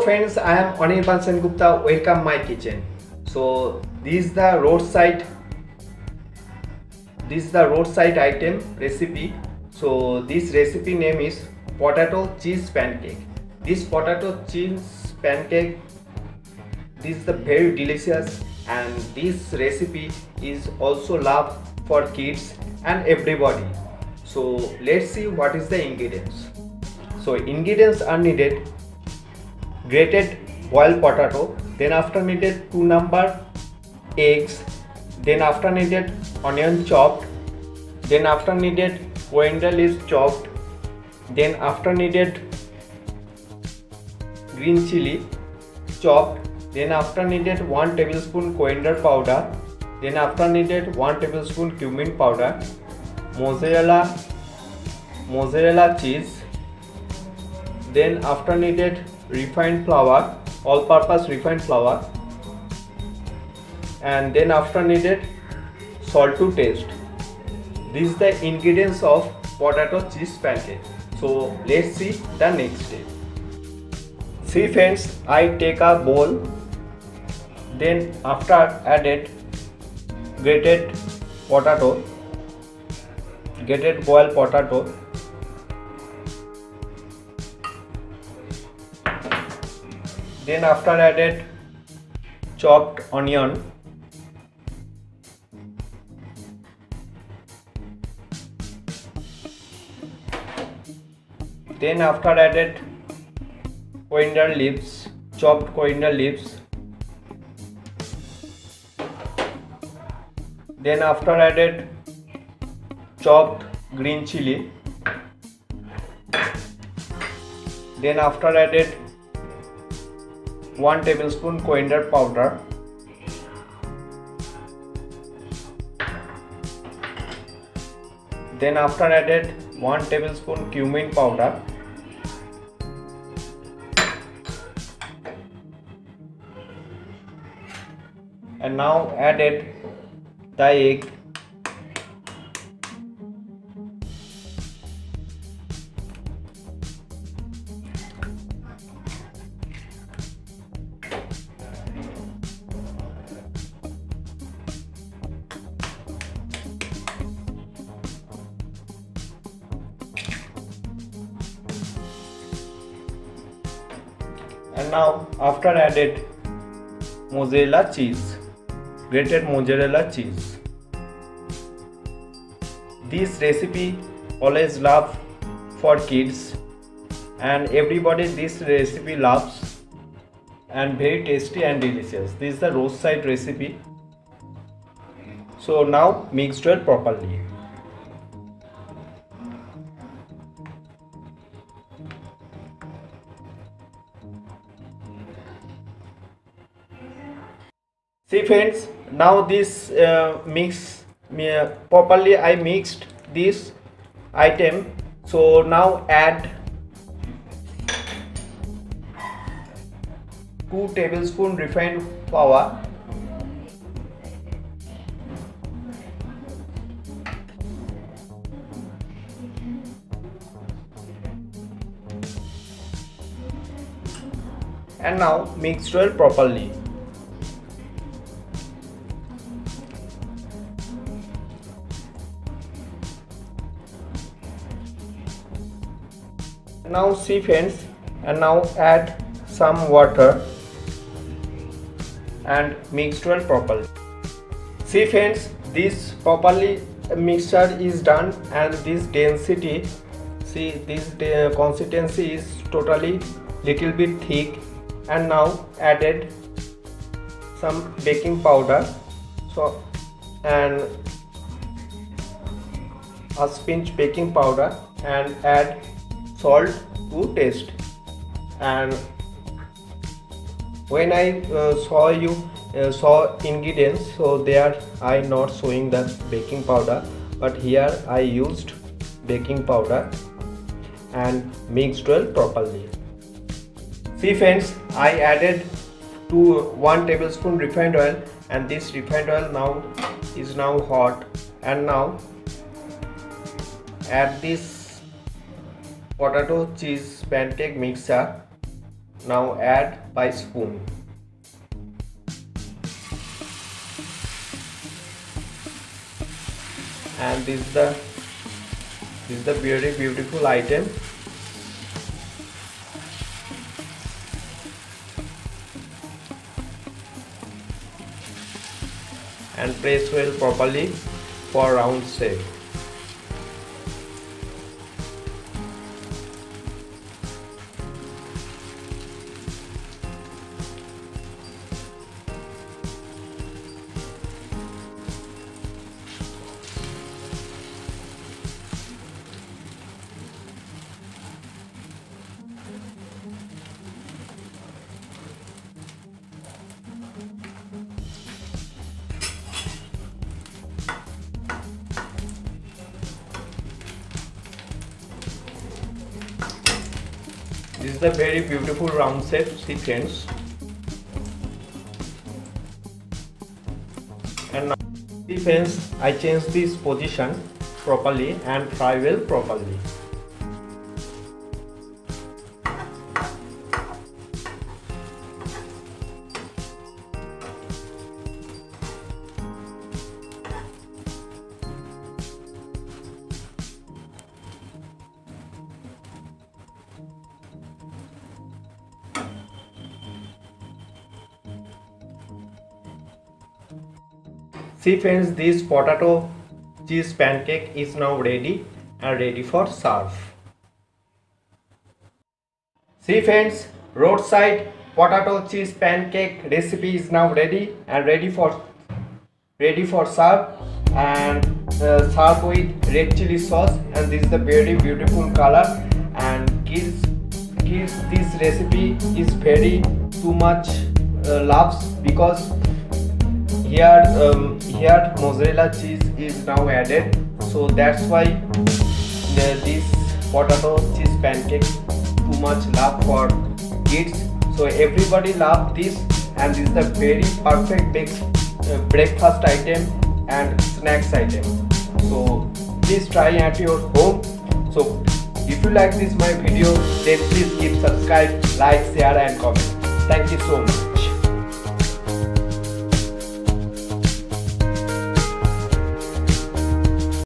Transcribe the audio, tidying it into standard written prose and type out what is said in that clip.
friends, I am Anirban Gupta. Welcome my kitchen. So this is the roadside item recipe. So this recipe name is potato cheese pancake. This potato cheese pancake, this is the very delicious, and this recipe is also loved for kids and everybody. So let's see what is the ingredients. So ingredients are needed: grated boiled potato, then after needed 2 number eggs, then after needed onion chopped, then after needed coriander leaves chopped, then after needed green chili chopped, then after needed 1 tablespoon coriander powder, then after needed 1 tablespoon cumin powder, mozerella cheese, then after needed refined flour, all purpose refined flour, and then after needed salt to taste. This is the ingredients of potato cheese pancake. So let's see the next step. See friends, I take a bowl, then after added grated boiled potato, then after added chopped onion, then after added coriander leaves, chopped coriander leaves, then after added chopped green chili, then after added 1 tablespoon coriander powder, then after added 1 tablespoon cumin powder, and now added the egg, and now after added mozzarella cheese, grated mozzarella cheese. This recipe always love for kids and everybody this recipe loves, and very tasty and delicious. This is the roadside recipe. So now mix well properly. See friends, now this properly I mixed this item. So now add 2 tablespoon refined flour, and now mix well properly. Now see friends, and now add some water and mix well properly. See friends, this properly mixture is done, and this density, see this consistency is totally little bit thick, and now added some baking powder, so and a spinch baking powder, and add salt to taste. And when I saw ingredients, so there I not showing the baking powder, but here I used baking powder and mixed well properly. See friends, I added 1 tablespoon refined oil, and this refined oil is now hot, and now add this potato cheese pancake mixture now add by spoon. And this is the very beautiful item. And press well properly for round shape. This is the very beautiful round shape, see friends. And now see friends, I change this position properly and fry well properly. See friends, this potato cheese pancake is now ready and ready for serve. See friends, roadside potato cheese pancake recipe is now ready and ready for serve, and serve with red chili sauce, and this is the very beautiful color, and kids this recipe is very too much loves, because here mozzarella cheese is now added, so that's why this potato cheese pancake too much love for kids. So everybody love this, and this is the very perfect breakfast item and snacks item. So please try at your home. So if you like this my video, then please keep subscribe, like, share and comment. Thank you so much.